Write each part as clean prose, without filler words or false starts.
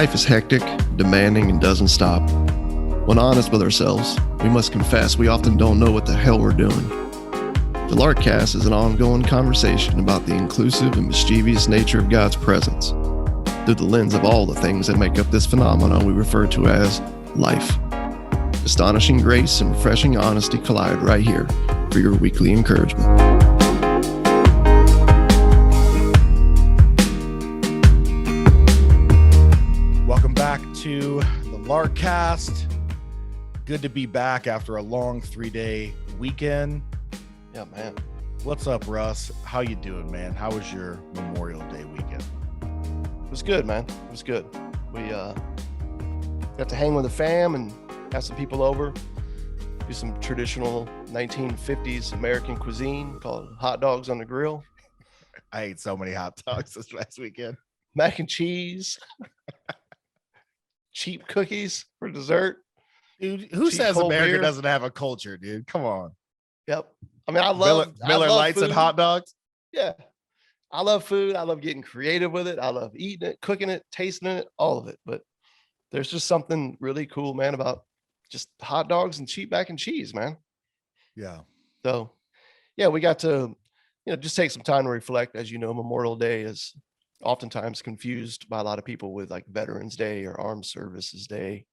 Life is hectic, demanding, and doesn't stop. When honest with ourselves, we must confess we often don't know what the hell we're doing. The Larkcast is an ongoing conversation about the inclusive and mischievous nature of God's presence through the lens of all the things that make up this phenomenon we refer to as life. Astonishing grace and refreshing honesty collide right here for your weekly encouragement. Welcome back to the Larkcast. Good to be back after a long 3-day weekend. Yeah, man. What's up, Russ? How you doing, man? How was your Memorial Day weekend? It was good, man. It was good. We got to hang with the fam and have some people over, do some traditional 1950s American cuisine called hot dogs on the grill. I ate so many hot dogs this last weekend. Mac and cheese, cheap cookies for dessert. Dude, who Cheap says cold America beer. doesn't have a culture, dude? Come on. Yep. I mean, I love Miller Lights food. and hot dogs. Yeah. I love food. I love getting creative with it. I love eating it, cooking it, tasting it, all of it. But there's just something really cool, man, about just hot dogs and cheap mac and cheese, man. Yeah. So, yeah, we got to, just take some time to reflect. As you know, Memorial Day is oftentimes confused by a lot of people with like Veterans Day or Armed Services Day.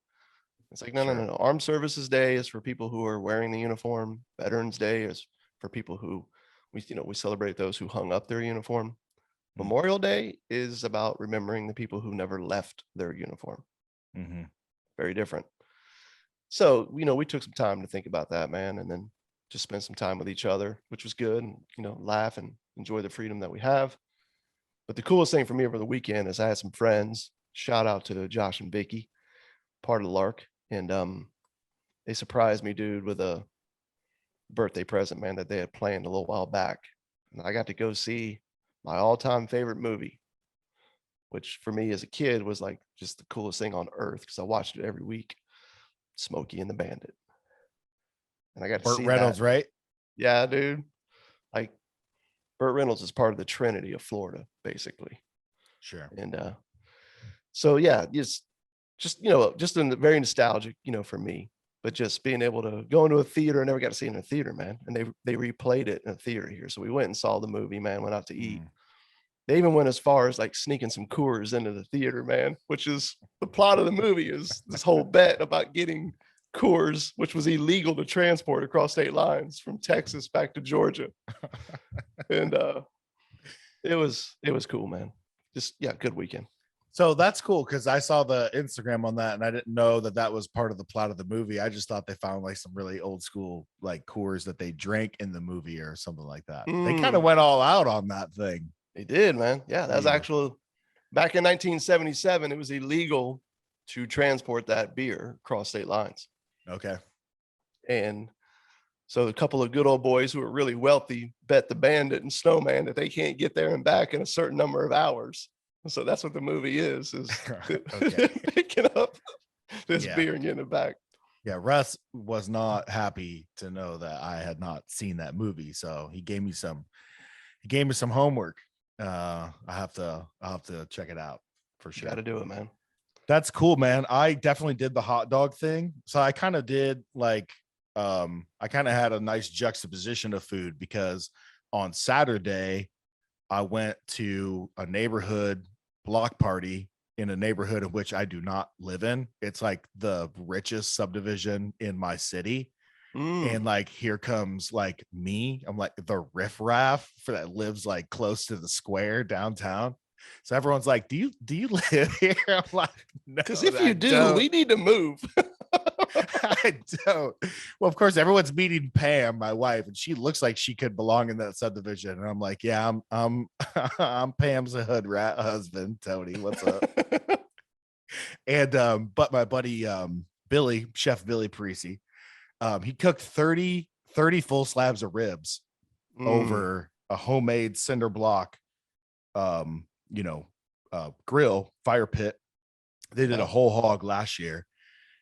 It's like, no. Armed Services Day is for people who are wearing the uniform. Veterans Day is for people who we celebrate those who hung up their uniform. Mhm. Memorial Day is about remembering the people who never left their uniform. Mm-hmm. Very different. So, we took some time to think about that, man, and then just spend some time with each other, which was good, and, laugh and enjoy the freedom that we have. But the coolest thing for me over the weekend is I had some friends, shout out to Josh and Vicky, part of the Lark, and they surprised me, dude, with a birthday present, man, that they had planned a little while back. And I got to go see my all-time favorite movie, which for me as a kid was like just the coolest thing on earth because I watched it every week. Smokey and the Bandit. And I got to Burt see Reynolds, that. right? Yeah, dude. Like Burt Reynolds is part of the Trinity of Florida, basically. Sure. And so yeah, just very nostalgic, for me. But just being able to go into a theater, I never got to see it in a theater, man. And they replayed it in a theater here. So we went and saw the movie, man, went out to eat. They even went as far as like sneaking some Coors into the theater, man, which is the plot of the movie is this whole bet about getting Coors, which was illegal to transport across state lines from Texas back to Georgia. And it was cool, man. Just, yeah, good weekend. So that's cool because I saw the Instagram on that and I didn't know that was part of the plot of the movie. I just thought they found like some really old school like Coors that they drank in the movie or something like that. They kind of went all out on that thing. They did, man. Yeah, that was actually back in 1977. It was illegal to transport that beer across state lines. Okay. And so a couple of good old boys who are really wealthy bet the Bandit and Snowman that they can't get there and back in a certain number of hours. So that's what the movie is picking up this beer and getting it back. Yeah, Russ was not happy to know that I had not seen that movie, so he gave me some homework. I'll have to check it out for sure. Got to do it, man. That's cool, man. I definitely did the hot dog thing. So I kind of did like I kind of had a nice juxtaposition of food because on Saturday I went to a neighborhood block party in a neighborhood in which I do not live in. It's like the richest subdivision in my city. And like, here comes like me. I'm like the riffraff that lives like close to the square downtown. So everyone's like, do you live here? I'm like, no, because if you do, we need to move. I don't. Well, of course, everyone's meeting Pam, my wife, and she looks like she could belong in that subdivision. And I'm like, yeah, I'm Pam's hood rat husband, Tony. What's up? And but my buddy Billy, Chef Billy Parisi, he cooked 30 full slabs of ribs over a homemade cinder block grill fire pit. They did a whole hog last year.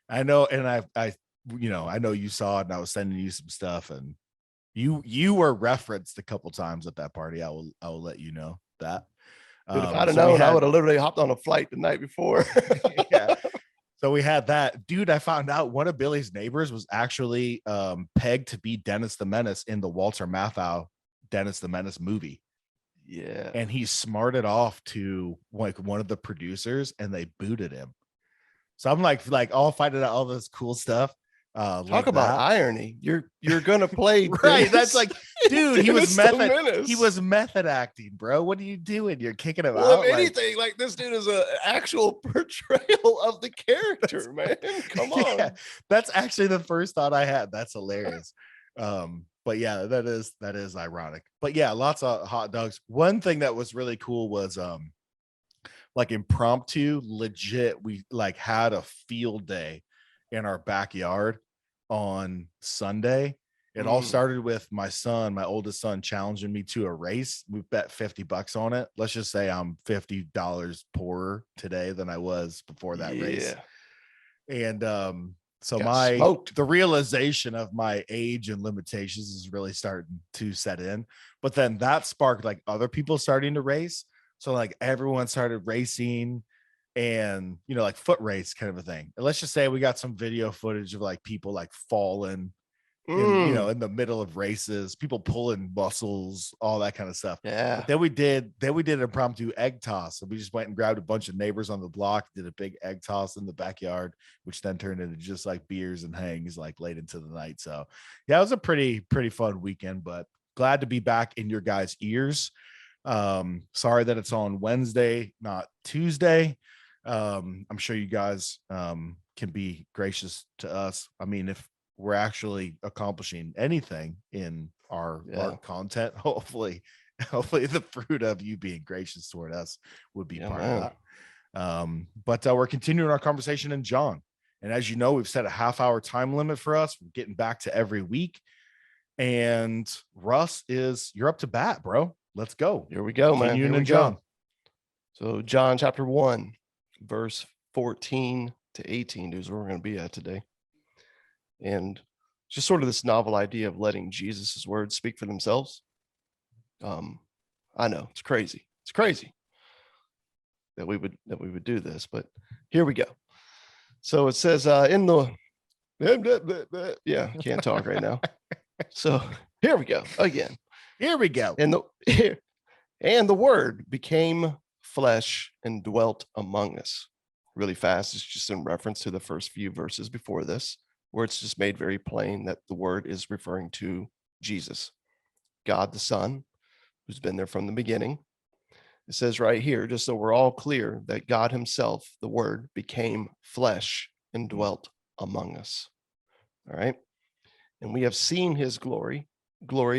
I know, and I know you saw it, and I was sending you some stuff, and you were referenced a couple times at that party. I will let you know that. Dude, if I'd have So we known, I had, would have literally hopped on a flight the night before. yeah. So we had that. Dude, I found out one of Billy's neighbors was actually pegged to be Dennis the Menace in the Walter Matthau Dennis the Menace movie. Yeah. And he smarted off to like one of the producers and they booted him. So I'm like all finding out all this cool stuff. Talk Like about that. irony. You're gonna play Right. That's like, dude, he was Menace. He was method acting, bro. What are you doing? You're kicking him Well, out. if anything, like this dude is an actual portrayal of the character, man. Come on. Yeah, that's actually the first thought I had. That's hilarious. But yeah, that is ironic. But yeah, lots of hot dogs. One thing that was really cool was like impromptu, legit. We like had a field day in our backyard on Sunday. It all started with my oldest son, challenging me to a race. We bet $50 on it. Let's just say I'm $50 poorer today than I was before that race. And so the realization of my age and limitations is really starting to set in. But then that sparked like other people starting to race. So like everyone started racing and, you know, like foot race kind of a thing. And let's just say we got some video footage of like people like falling in, you know, in the middle of races, people pulling muscles, all that kind of stuff. Yeah. But then we did an impromptu egg toss. So we just went and grabbed a bunch of neighbors on the block, did a big egg toss in the backyard, which then turned into just like beers and hangs like late into the night. So yeah, it was a pretty fun weekend, but glad to be back in your guys' ears. Sorry that it's on Wednesday, not Tuesday. I'm sure you guys can be gracious to us. I mean, if we're actually accomplishing anything in our content, hopefully the fruit of you being gracious toward us would be part of that. But we're continuing our conversation in John. And as you know, we've set a half-hour time limit for us. We're getting back to every week. And Russ, you're up to bat, bro. Let's go. Here we go, man. Here we go. So John chapter 1, verse 14 to 18 is where we're going to be at today. And just sort of this novel idea of letting Jesus's words speak for themselves. I know it's crazy. It's crazy that we would do this, but here we go. So it says in the can't talk right now. So here we go again. Here we go. And the word became flesh and dwelt among us. Really fast. It's just in reference to the first few verses before this, where it's just made very plain that the word is referring to Jesus, God the Son, who's been there from the beginning. It says right here, just so we're all clear, that God himself, the word, became flesh and dwelt among us. All right. And we have seen his glory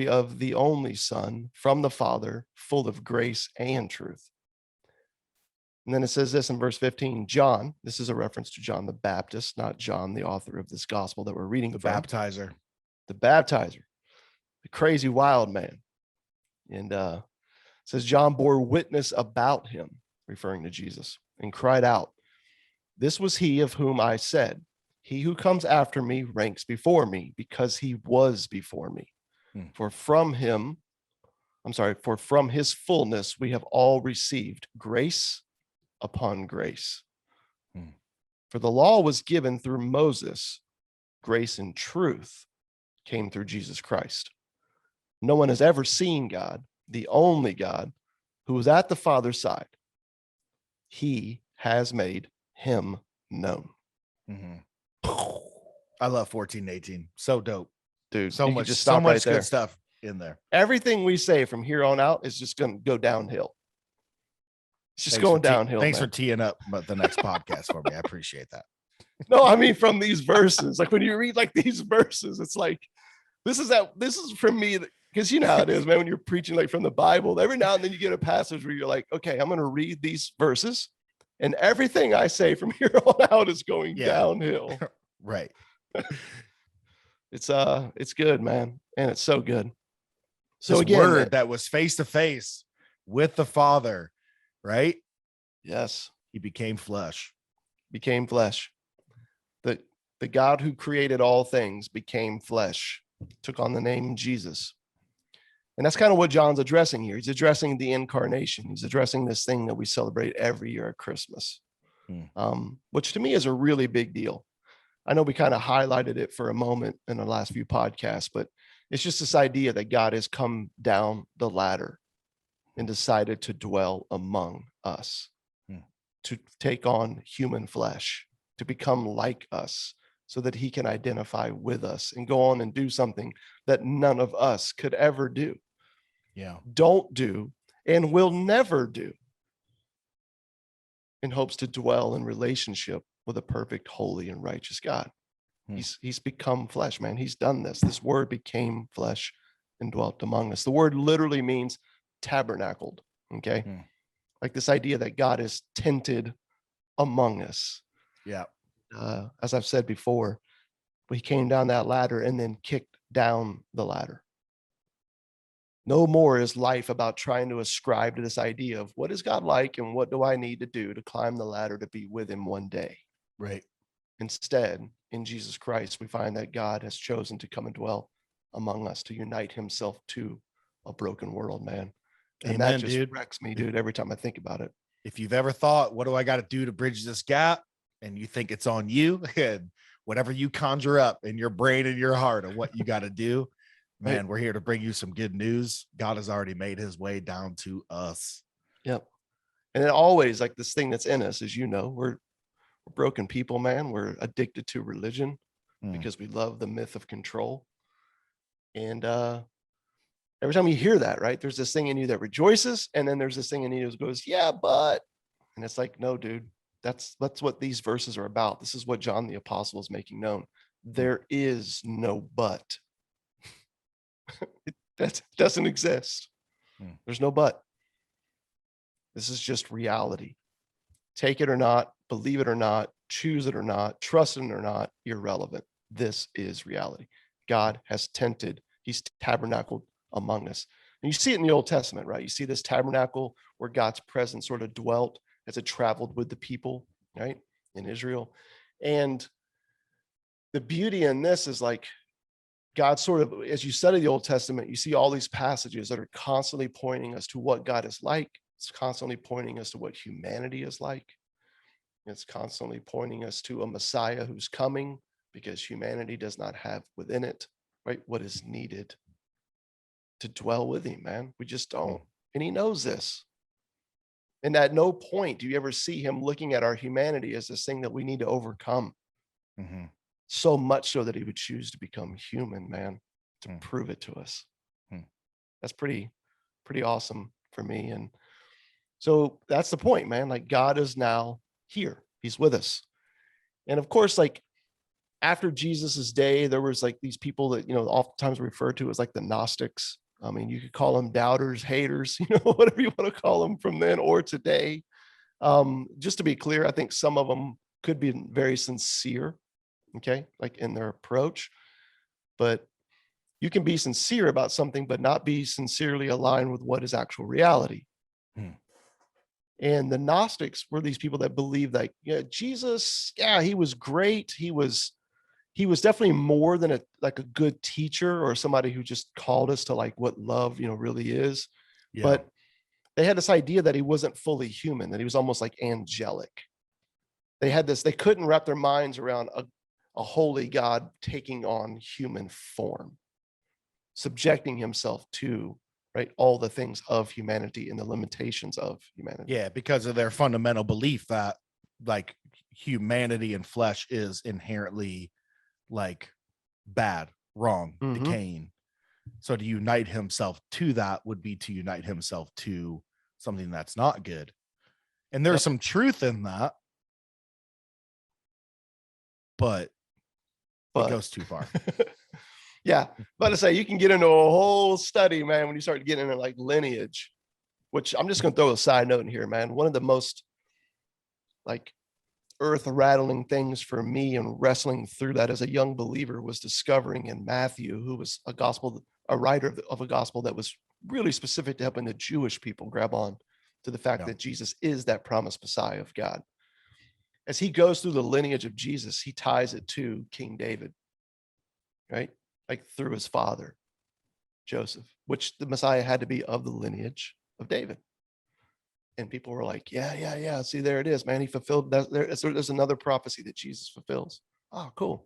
of the only Son from the Father, full of grace and truth. And then it says this in verse 15, John, this is a reference to John the Baptist, not John, the author of this gospel that we're reading from. Baptizer. The baptizer, the crazy wild man. And it says, John bore witness about him, referring to Jesus, and cried out, this was he of whom I said, he who comes after me ranks before me, because he was before me. For from his fullness we have all received grace upon grace. For the law was given through Moses, grace and truth came through Jesus Christ. No one has ever seen God, the only God, who was at the Father's side. He has made him known. I love 14 and 18. So dope. Dude, so much good stuff in there. Everything we say from here on out is just going to go downhill. It's just going downhill. Thanks for teeing up the next podcast for me. I appreciate that. No, I mean, from these verses, like when you read like these verses, it's like, this is from me, because you know how it is, man, when you're preaching like from the Bible, every now and then you get a passage where you're like, okay, I'm going to read these verses and everything I say from here on out is going downhill. Right. It's good, man. And it's so good. So this again, word that was face to face with the Father, right? Yes. He became flesh. The God who created all things became flesh, took on the name Jesus. And that's kind of what John's addressing here. He's addressing the incarnation. He's addressing this thing that we celebrate every year at Christmas, which to me is a really big deal. I know we kind of highlighted it for a moment in the last few podcasts, but it's just this idea that God has come down the ladder and decided to dwell among us, to take on human flesh, to become like us, so that he can identify with us and go on and do something that none of us could ever do, don't do, and will never do, in hopes to dwell in relationship with a perfect, holy, and righteous God. He's become flesh, man. He's done this. This word became flesh and dwelt among us. The word literally means tabernacled, okay? Like this idea that God is tented among us. Yeah. As I've said before, he came down that ladder and then kicked down the ladder. No more is life about trying to ascribe to this idea of what is God like and what do I need to do to climb the ladder to be with him one day. Right. Instead, in Jesus Christ, we find that God has chosen to come and dwell among us, to unite himself to a broken world, man. And Amen, that just dude. wrecks me, dude, every time I think about it. If you've ever thought, what do I got to do to bridge this gap? And you think it's on you, and whatever you conjure up in your brain and your heart of what you got to do, man, we're here to bring you some good news. God has already made his way down to us. Yep. And it always, like this thing that's in us, as you know, we're broken people, man. We're addicted to religion because we love the myth of control. And every time you hear that, right, there's this thing in you that rejoices, and then there's this thing in you that goes, yeah, but, and it's like, no, dude, that's what these verses are about. This is what John the Apostle is making known. There is no but. That doesn't exist. There's no but. This is just reality. Take it or not, believe it or not, choose it or not, trust it or not, irrelevant. This is reality. God has tented, he's tabernacled among us. And you see it in the Old Testament, right? You see this tabernacle where God's presence sort of dwelt as it traveled with the people, right, in Israel. And the beauty in this is like God sort of, as you study the Old Testament, you see all these passages that are constantly pointing us to what God is like. It's constantly pointing us to what humanity is like. It's constantly pointing us to a Messiah who's coming, because humanity does not have within it, right, what is needed to dwell with him, man. We just don't. And he knows this. And at no point do you ever see him looking at our humanity as this thing that we need to overcome. So much so that he would choose to become human, man, to prove it to us. That's pretty awesome for me. And so that's the point, man. Like, God is now here. He's with us. And of course, like, after Jesus's day, there was like these people that, oftentimes referred to as like the Gnostics. I mean, you could call them doubters, haters, whatever you want to call them from then or today. Just to be clear, I think some of them could be very sincere, okay, like in their approach. But you can be sincere about something, but not be sincerely aligned with what is actual reality. And the Gnostics were these people that believed that, Jesus, he was great. He was definitely more than a good teacher or somebody who just called us to like what love, really is. Yeah. But they had this idea that he wasn't fully human, that he was almost like angelic. They couldn't wrap their minds around a holy God taking on human form, subjecting himself to, right, all the things of humanity and the limitations of humanity. Yeah, because of their fundamental belief that like humanity and flesh is inherently like bad, wrong, decaying. So to unite himself to that would be to unite himself to something that's not good. And there's some truth in that, but it goes too far. Yeah, but to say you can get into a whole study, man, when you start getting into like lineage, which I'm just going to throw a side note in here, man. One of the most like earth rattling things for me and wrestling through that as a young believer was discovering in Matthew, who was a writer of a gospel that was really specific to helping the Jewish people grab on to the fact that Jesus is that promised Messiah of God. As he goes through the lineage of Jesus, he ties it to King David, right? Like through his father. Joseph, which the Messiah had to be of the lineage of David. And people were like, yeah. See, there it is, man. He fulfilled that. There's another prophecy that Jesus fulfills. Oh, cool.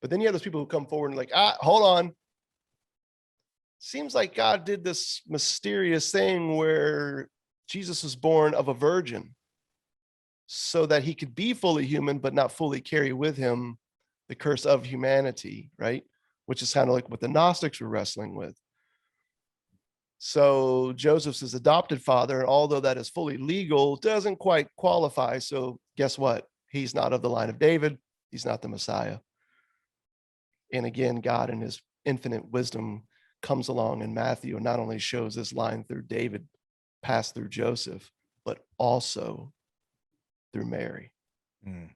But then you have those people who come forward and like, hold on. Seems like God did this mysterious thing where Jesus was born of a virgin so that he could be fully human, but not fully carry with him the curse of humanity, right? Which is kind of like what the Gnostics were wrestling with. So Joseph's his adopted father, and although that is fully legal, doesn't quite qualify. So guess what? He's not of the line of David. He's not the Messiah. And again, God in his infinite wisdom comes along in Matthew and not only shows this line through David, passed through Joseph, but also through Mary. And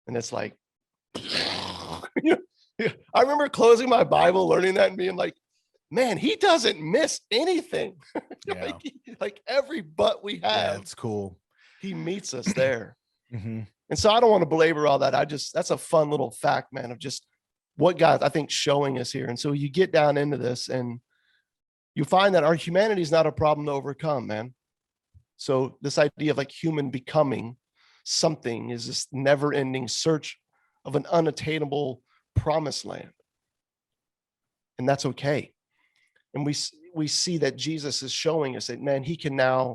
it's like, I remember closing my Bible, learning that and being like, man, he doesn't miss anything. Yeah. like every but we have, it's cool. He meets us there. Mm-hmm. And so I don't want to belabor all that. That's a fun little fact, man, of just what God, I think, showing us here. And so you get down into this and you find that our humanity is not a problem to overcome, man. So this idea of like human becoming something is this never ending search of an unattainable promised land. And that's okay. And we see that Jesus is showing us that, man,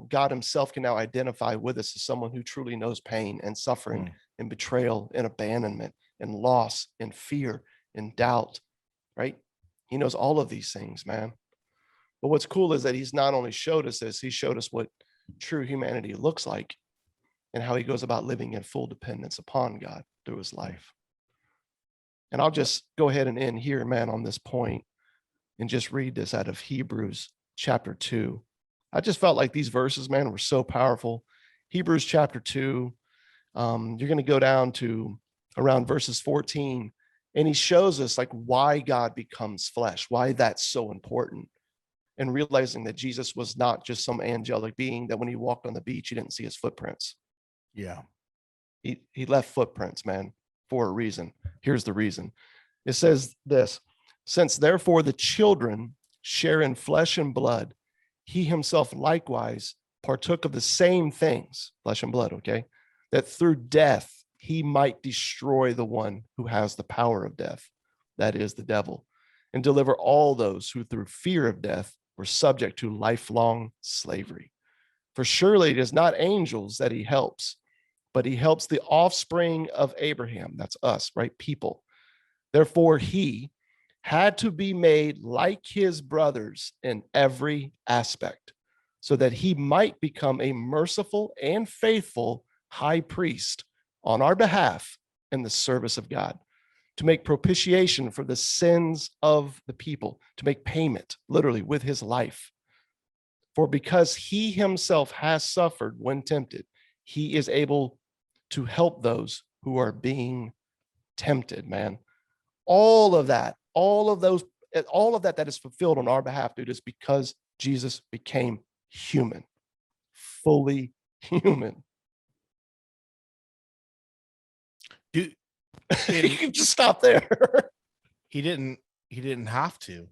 God himself can now identify with us as someone who truly knows pain and suffering and betrayal and abandonment and loss and fear and doubt, right? He knows all of these things, man. But what's cool is that he's not only showed us this, he showed us what true humanity looks like and how he goes about living in full dependence upon God through his life. And I'll just go ahead and end here, man, on this point and just read this out of Hebrews chapter 2. I just felt like these verses, man, were so powerful. Hebrews chapter 2, you're going to go down to around verses 14, and he shows us like why God becomes flesh, why that's so important, and realizing that Jesus was not just some angelic being that when he walked on the beach, you didn't see his footprints. Yeah. He left footprints, man, for a reason. Here's the reason. It says this: since therefore the children share in flesh and blood, he himself likewise partook of the same things, flesh and blood, okay, that through death he might destroy the one who has the power of death, that is the devil, and deliver all those who through fear of death were subject to lifelong slavery. For surely it is not angels that he helps, but he helps the offspring of Abraham. That's us, right? People. Therefore, he had to be made like his brothers in every aspect, so that he might become a merciful and faithful high priest on our behalf in the service of God, to make propitiation for the sins of the people, to make payment, literally, with his life. For because he himself has suffered when tempted, he is able to help those who are being tempted, man. All of that that is fulfilled on our behalf, dude, is because Jesus became human, fully human. Dude, You can just stop there. he didn't have to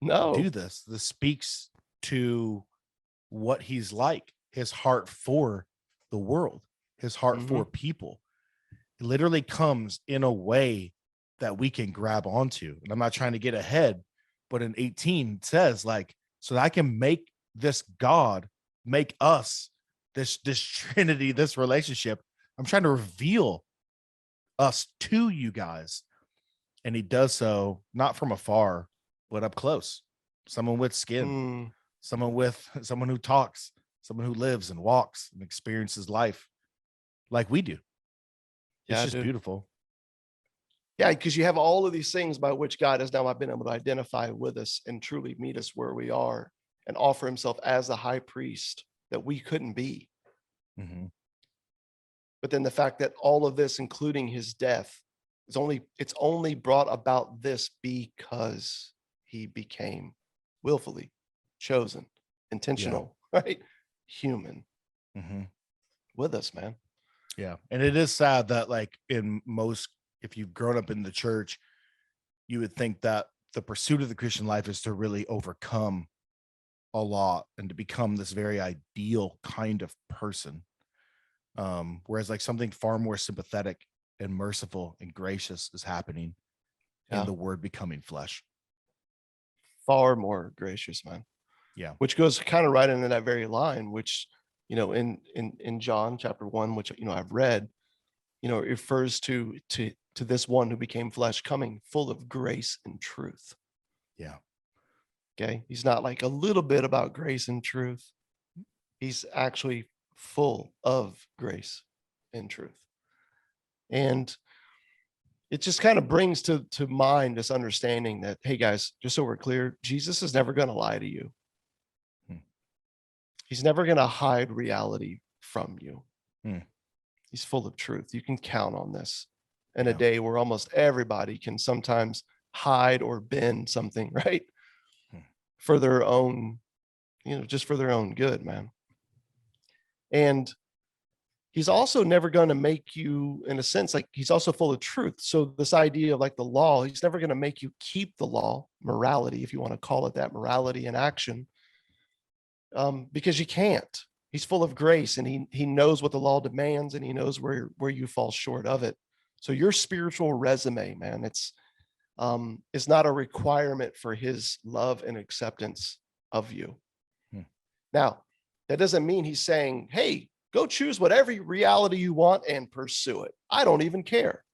No. do this. This speaks to what he's like, his heart for the world, his heart for people. It literally comes in a way that we can grab onto. And I'm not trying to get ahead, but in 18 it says, like, so that I can make this God make us this Trinity, this relationship. I'm trying to reveal us to you guys. And he does so not from afar, but up close. Someone with skin, someone who talks, someone who lives and walks and experiences life like we do. It's just beautiful. Yeah, because you have all of these things by which God has now been able to identify with us and truly meet us where we are and offer himself as the high priest that we couldn't be. But then the fact that all of this, including his death, it's only brought about this because he became willfully chosen, intentional, right? Human with us, man. Yeah. And it is sad that, like, if you've grown up in the church, you would think that the pursuit of the Christian life is to really overcome a lot and to become this very ideal kind of person. Whereas like something far more sympathetic and merciful and gracious is happening in Yeah. the word becoming flesh. Far more gracious, man. Yeah. Which goes kind of right into that very line, which, in John chapter 1, which, I've read, it refers to this one who became flesh coming full of grace and truth. Yeah. Okay. He's not like a little bit about grace and truth. He's actually full of grace and truth. And it just kind of brings to mind this understanding that, hey guys, just so we're clear, Jesus is never going to lie to you. He's never going to hide reality from you. He's full of truth. You can count on this in a day where almost everybody can sometimes hide or bend something, right? For their own, just for their own good, man. And he's also never going to make you, in a sense, like he's also full of truth. So this idea of like the law, he's never going to make you keep the law, morality, if you want to call it that, morality in action, because you can't. He's full of grace, and he knows what the law demands, and he knows where you fall short of it. So your spiritual resume, man, it's not a requirement for his love and acceptance of you. Now, that doesn't mean he's saying, hey, go choose whatever reality you want and pursue it. I don't even care.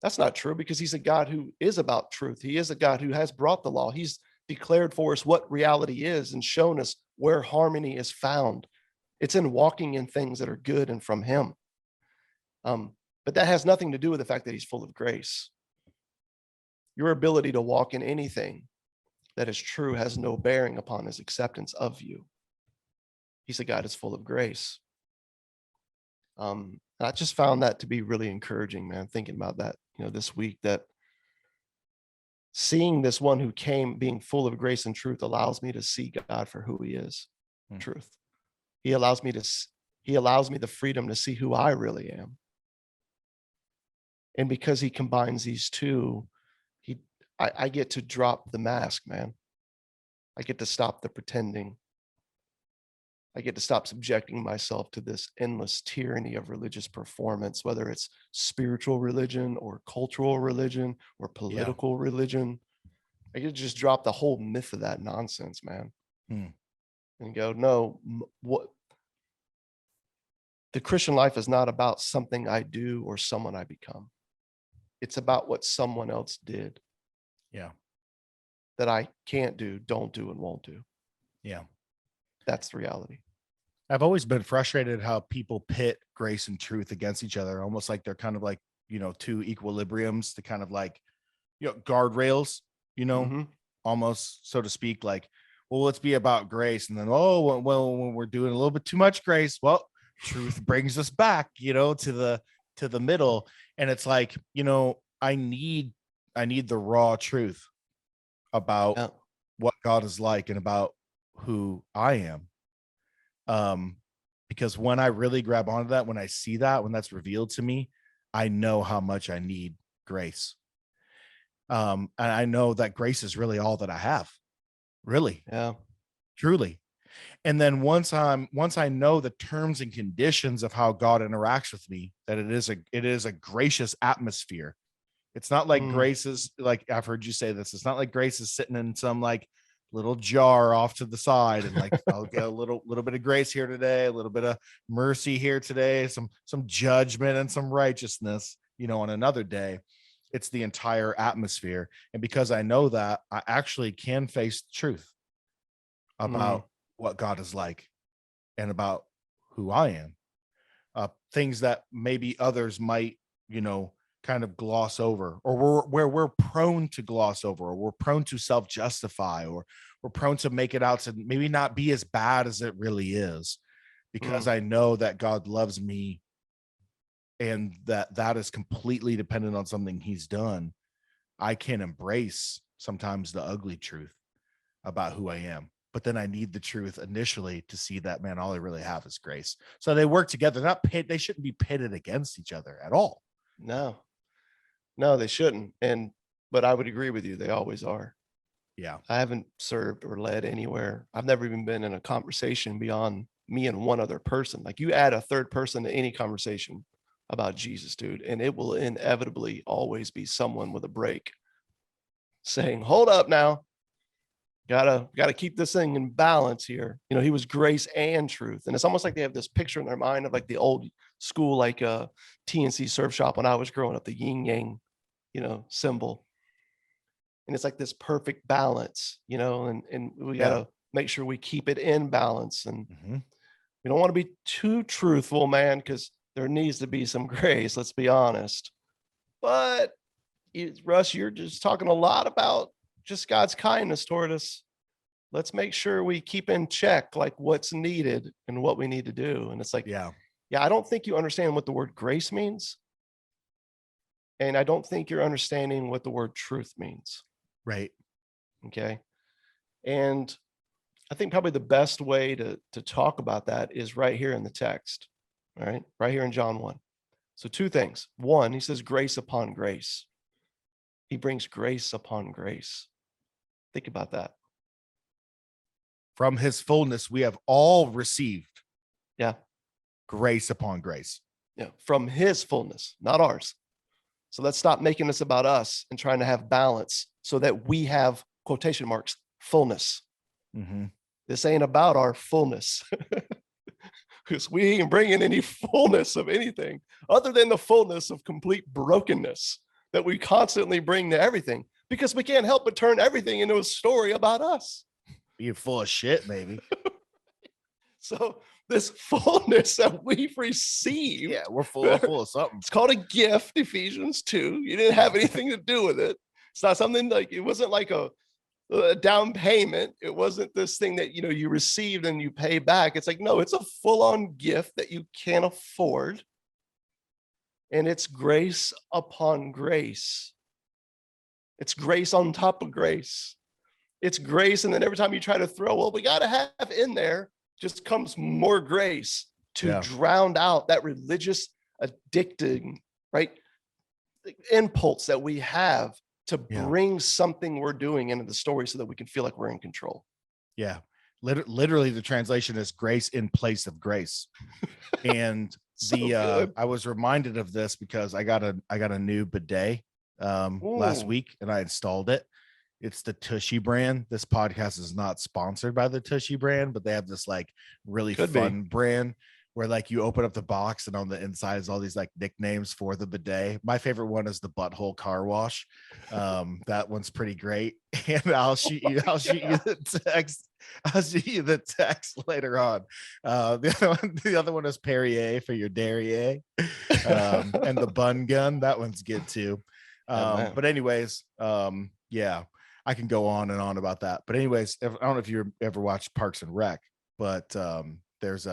That's not true, because he's a God who is about truth. He is a God who has brought the law. He's declared for us what reality is and shown us where harmony is found. It's in walking in things that are good and from him. But that has nothing to do with the fact that he's full of grace. Your ability to walk in anything that is true has no bearing upon his acceptance of you. He's a God that's full of grace. I just found that to be really encouraging, man, thinking about that, this week, that seeing this one who came being full of grace and truth allows me to see God for who he is, truth. He allows me the freedom to see who I really am. And because he combines these two, I get to drop the mask, man. I get to stop the pretending. I get to stop subjecting myself to this endless tyranny of religious performance, whether it's spiritual religion or cultural religion or political religion. I get to just drop the whole myth of that nonsense, man. And go, no, what the Christian life is not about something I do or someone I become. It's about what someone else did. Yeah. That I can't do, don't do, and won't do. Yeah. That's the reality. I've always been frustrated how people pit grace and truth against each other, almost like they're kind of like, two equilibriums, to kind of like, guardrails, almost, so to speak, like, well, let's be about grace. And then, well, when we're doing a little bit too much grace, well, truth brings us back, to the middle. And it's like, I need the raw truth about what God is like and about who I am. Because when I really grab onto that, when I see that, when that's revealed to me, I know how much I need grace. And I know that grace is really all that I have. Really. Yeah. Truly. And then once I know the terms and conditions of how God interacts with me, that it is a gracious atmosphere. It's not like grace is, like, I've heard you say this, it's not like grace is sitting in some like little jar off to the side and like, I'll get a little bit of grace here today, a little bit of mercy here today, some judgment and some righteousness, on another day. It's the entire atmosphere. And because I know that, I actually can face truth about what God is like and about who I am. Things that maybe others might, kind of gloss over, or where we're prone to gloss over, or we're prone to self-justify, or we're prone to make it out to maybe not be as bad as it really is, because I know that God loves me and that is completely dependent on something he's done. I can embrace sometimes the ugly truth about who I am, but then I need the truth initially to see that, man, all I really have is grace. So they work together, they shouldn't be pitted against each other at all. No, they shouldn't. And but I would agree with you. They always are. Yeah. I haven't served or led anywhere. I've never even been in a conversation beyond me and one other person. Like you add a third person to any conversation about Jesus, dude, and it will inevitably always be someone with a break saying, hold up now. Gotta keep this thing in balance here. You know, he was grace and truth. And it's almost like they have this picture in their mind of like the old school, like TNC surf shop when I was growing up, the yin yang, you know, symbol. And it's like this perfect balance, you know, and we gotta make sure we keep it in balance. And we don't want to be too truthful, man, because there needs to be some grace, let's be honest. But Russ, you're just talking a lot about just God's kindness toward us. Let's make sure we keep in check like what's needed and what we need to do. And it's like, yeah, I don't think you understand what the word grace means. And I don't think you're understanding what the word truth means. Right. Okay. And I think probably the best way to talk about that is right here in the text. All right. Right here in John 1. So two things. One, he says grace upon grace. He brings grace upon grace. Think about that. From his fullness, we have all received. Yeah. Grace upon grace. Yeah. From his fullness, not ours. So let's stop making this about us and trying to have balance so that we have quotation marks, fullness. This ain't about our fullness. Because we ain't bringing any fullness of anything other than the fullness of complete brokenness that we constantly bring to everything, because we can't help but turn everything into a story about us. Being full of shit, maybe. So this fullness that we've received. Yeah, we're full of something. It's called a gift, Ephesians 2. You didn't have anything to do with it. It's not something like, it wasn't like a down payment. It wasn't this thing that, you know, you received and you pay back. It's like, no, it's a full-on gift that you can't afford. And it's grace upon grace. It's grace on top of grace. It's grace. And then every time you try to throw, well, we got to have in there, just comes more grace to drown out that religious addicting, right, impulse that we have to bring something we're doing into the story so that we can feel like we're in control. Yeah. Literally the translation is grace in place of grace. And I was reminded of this because I got a new bidet last week and I installed it. It's the Tushy brand. This podcast is not sponsored by the Tushy brand, but they have this like really fun brand where like you open up the box and on the inside is all these like nicknames for the bidet. My favorite one is the butthole car wash. That one's pretty great. And I'll shoot you the text. I'll shoot you the text later on. The other one is Perrier for your derriere. And the bun gun. That one's good too. But anyways, yeah, I can go on and on about that. But anyways, I don't know if you ever watched Parks and Rec, but there's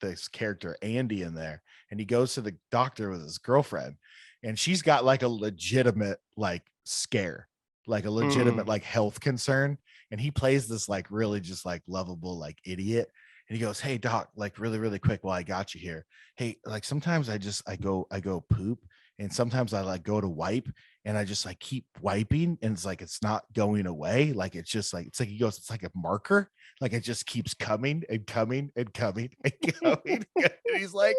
this character Andy in there, and he goes to the doctor with his girlfriend, and she's got like a legitimate like scare, like a legitimate like health concern, and he plays this like really just like lovable like idiot, and he goes, "Hey doc, like really really quick while I got you here, hey, like sometimes I go poop, and sometimes I like go to wipe and I just like keep wiping and it's like it's not going away, like it's just like he goes, it's like a marker, like it just keeps coming and coming and coming and coming." And he's like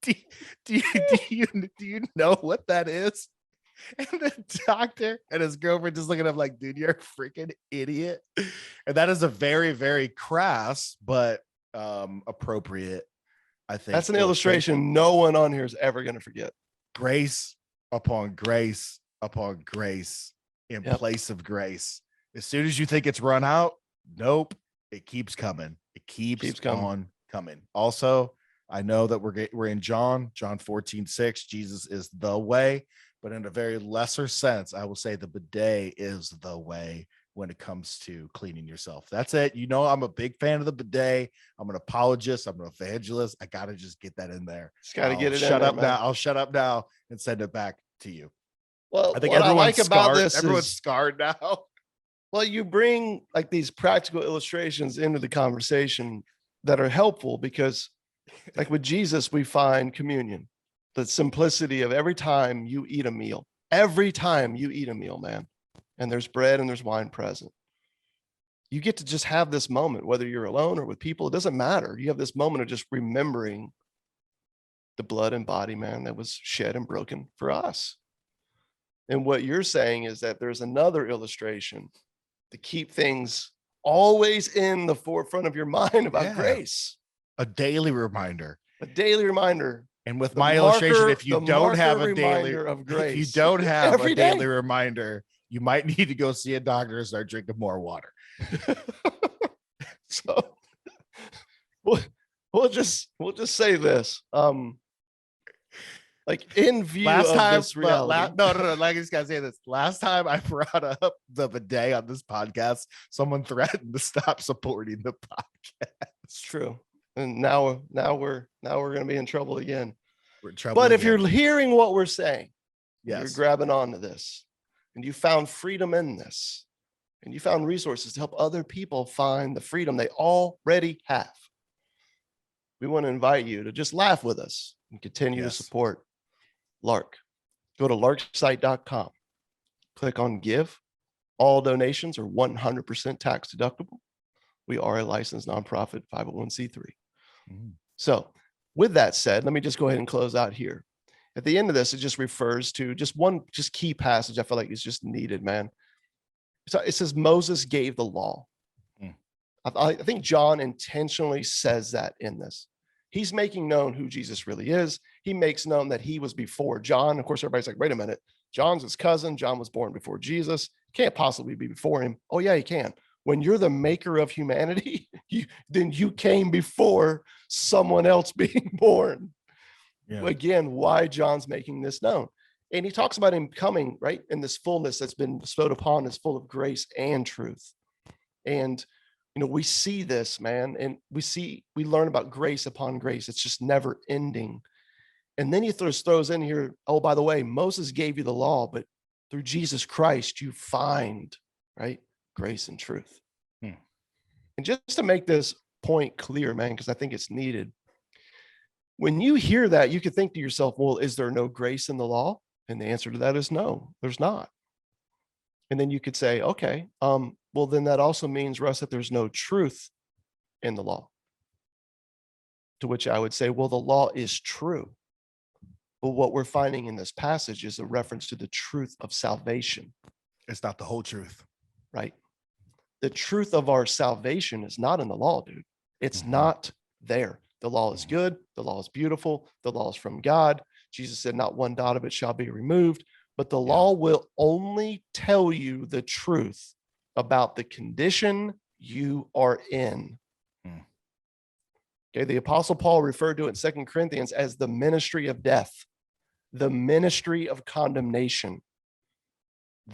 do you know what that is? And the doctor and his girlfriend just looking at him like, dude, you're a freaking idiot. And that is a very very crass but appropriate, I think. That's an illustration no one on here is ever going to forget. Grace upon grace upon grace in place of grace. As soon as you think it's run out, nope, it keeps coming. It keeps on coming. Also, I know that we're in John 14:6. Jesus is the way, but in a very lesser sense, I will say the bidet is the way when it comes to cleaning yourself. That's it. You know, I'm a big fan of the bidet. I'm an apologist. I'm an evangelist. I got to just get that in there. Just got to get it shut up now. I'll shut up now and send it back to you. Well, I think what I like scarred. about this Everyone's is, scarred now. well, you bring like these practical illustrations into the conversation that are helpful because like with Jesus, we find communion, the simplicity of every time you eat a meal. Every time you eat a meal, man, and there's bread and there's wine present, you get to just have this moment, whether you're alone or with people, it doesn't matter. You have this moment of just remembering the blood and body, man, that was shed and broken for us. And what you're saying is that there's another illustration to keep things always in the forefront of your mind about grace. A daily reminder. A daily reminder. And with my illustration, if you don't have a daily of grace, if you don't have a daily day. reminder, you might need to go see a doctor and start drinking more water. So we'll just say this. Like in view of this reality. No. Like I just gotta say this. Last time I brought up the bidet on this podcast, someone threatened to stop supporting the podcast. It's true. And now we're gonna be in trouble again. We're in trouble. But if you're hearing what we're saying, yes, you're grabbing onto this, and you found freedom in this, and you found resources to help other people find the freedom they already have, we want to invite you to just laugh with us and continue to support Lark. Go to larksite.com, click on give. All donations are 100% tax deductible. We are a licensed nonprofit 501c3. So with that said, let me just go ahead and close out here. At the end of this, it just refers to just one key passage I feel like is just needed, man. So it says Moses gave the law. I think John intentionally says that in this. He's making known who Jesus really is. He makes known that he was before John. Of course, everybody's like, wait a minute. John's his cousin. John was born before Jesus. Can't possibly be before him. Oh, yeah, he can. When you're the maker of humanity, then you came before someone else being born. Yeah. Again, why John's making this known. And he talks about him coming, right, in this fullness that's been bestowed upon us, full of grace and truth. And we see this, man, and we learn about grace upon grace. It's just never ending. And then he throws in here, oh, by the way, Moses gave you the law, but through Jesus Christ, you find, right, grace and truth. And just to make this point clear, man, because I think it's needed. When you hear that, you could think to yourself, well, is there no grace in the law? And the answer to that is no, there's not. And then you could say, okay, well, then that also means, Russ, that there's no truth in the law. To which I would say, well, the law is true. But what we're finding in this passage is a reference to the truth of salvation. It's not the whole truth. Right. The truth of our salvation is not in the law, dude. It's not there. The law is good. The law is beautiful. The law is from God. Jesus said, not one dot of it shall be removed. But the law will only tell you the truth about the condition you are in. Okay, the Apostle Paul referred to it in 2 Corinthians as the ministry of death, the ministry of condemnation.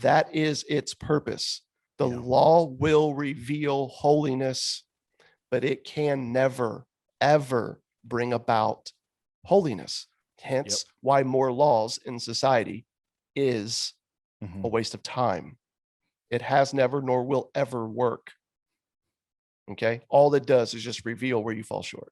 That is its purpose. The law will reveal holiness, but it can never, ever bring about holiness. Hence why more laws in society is a waste of time. It has never nor will ever work. Okay. All it does is just reveal where you fall short.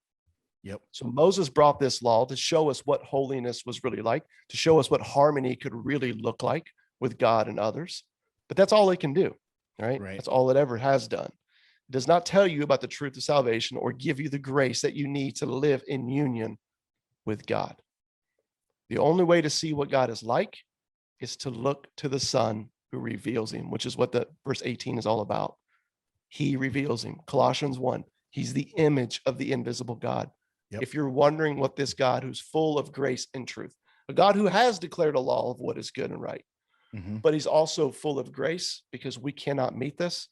So Moses brought this law to show us what holiness was really like, to show us what harmony could really look like with God and others. But that's all it can do. Right? That's all it ever has done. It does not tell you about the truth of salvation or give you the grace that you need to live in union with God. The only way to see what God is like is to look to the Son who reveals him, which is what the verse 18 is all about. He reveals him. Colossians 1, he's the image of the invisible God. If you're wondering what this God who's full of grace and truth, a God who has declared a law of what is good and right, but he's also full of grace because we cannot meet this.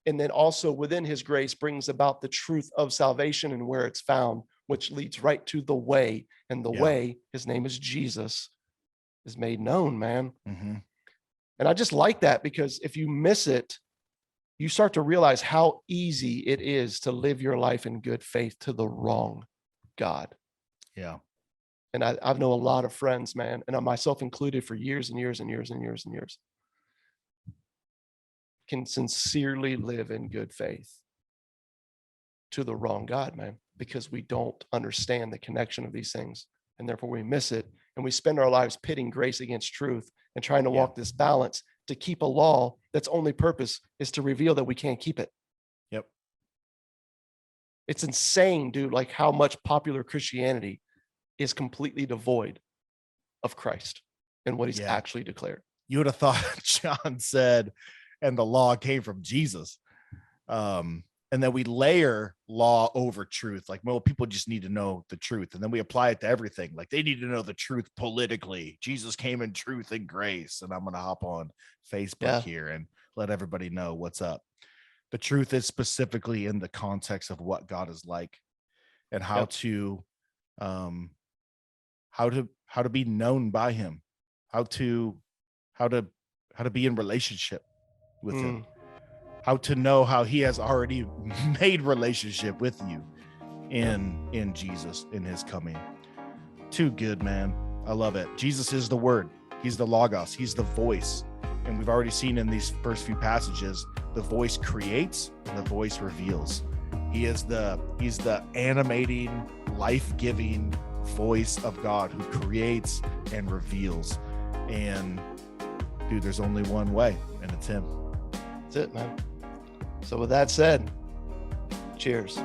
And then also within his grace brings about the truth of salvation and where it's found, which leads right to the way. And the way, his name is Jesus, is made known, man. And I just like that because if you miss it, you start to realize how easy it is to live your life in good faith to the wrong God. And I've known a lot of friends, man, and myself included for years and years and years and years and years, can sincerely live in good faith to the wrong God, man, because we don't understand the connection of these things. And therefore we miss it and we spend our lives pitting grace against truth and trying to Yeah. walk this balance to keep a law that's only purpose is to reveal that we can't keep it. Yep. It's insane, dude, like how much popular Christianity is completely devoid of Christ and what he's Yeah. actually declared. You would have thought John said, and the law came from Jesus. And then we layer law over truth. Like, well, people just need to know the truth. And then we apply it to everything. Like, they need to know the truth politically. Jesus came in truth and grace. And I'm going to hop on Facebook here and let everybody know what's up. The truth is specifically in the context of what God is like and how to be known by him, how to be in relationship with him, how to know how he has already made relationship with you in Jesus, in his coming. Too good, man. I love it. Jesus is the word. He's the logos. He's the voice. And we've already seen in these first few passages, the voice creates and the voice reveals. He's the animating, life-giving voice of God who creates and reveals. And dude, there's only one way, and it's him. That's it, man. So with that said, cheers.